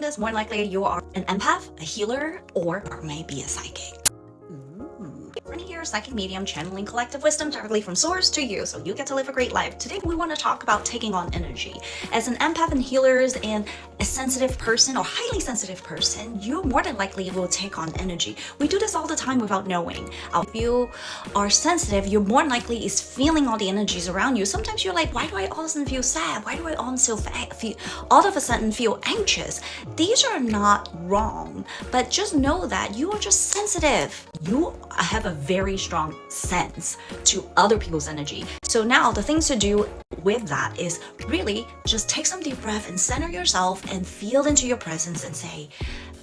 this, more likely you are an empath, a healer, or maybe a psychic. We're here, psychic medium, channeling collective wisdom directly from source to you, so you get to live a great life. Today we want to talk about taking on energy. As an empath and healers and a sensitive person or highly sensitive person, you more than likely will take on energy. We do this all the time without knowing. If you are sensitive, you're more likely is feeling all the energies around you. Sometimes you're like, why do I all of a sudden feel sad? Why do I all of a sudden feel anxious? These are not wrong, but just know that you are just sensitive. You have a very strong sense to other people's energy. So now the things to do with that is really just take some deep breath and center yourself and feel into your presence and say,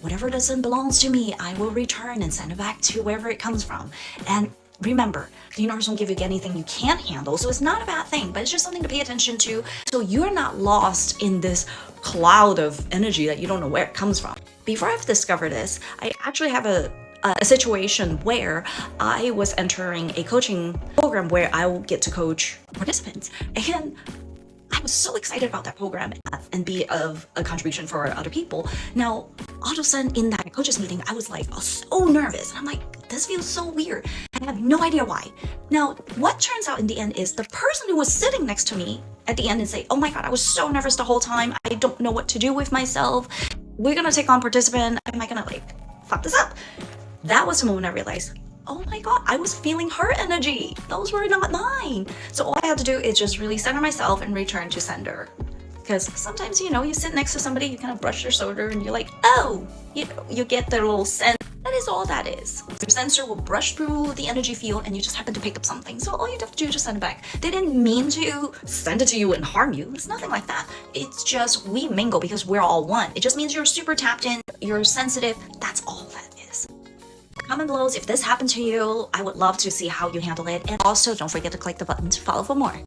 whatever doesn't belong to me, I will return and send it back to wherever it comes from. And remember, the universe won't give you anything you can't handle, so it's not a bad thing, but it's just something to pay attention to so you're not lost in this cloud of energy that you don't know where it comes from. Before I've discovered this, I actually have a situation where I was entering a coaching program where I will get to coach participants, and I was so excited about that program and be of a contribution for other people. Now, all of a sudden in that coaches meeting, I was like so nervous. And I'm like, this feels so weird. I have no idea why. Now, what turns out in the end is the person who was sitting next to me at the end and say, oh my God, I was so nervous the whole time. I don't know what to do with myself. We're going to take on participant. Am I going to fuck this up? That was the moment I realized, oh my God, I was feeling her energy. Those were not mine. So all I had to do is just really center myself and return to sender. Because sometimes, you sit next to somebody, you kind of brush their shoulder and you're like, oh, you get their little sense. That is all that is. Your sensor will brush through the energy field and you just happen to pick up something. So all you have to do is just send it back. They didn't mean to send it to you and harm you. It's nothing like that. It's just we mingle because we're all one. It just means you're super tapped in, you're sensitive. That's all that is. Comment below if this happened to you. I would love to see how you handle it. And also don't forget to click the button to follow for more.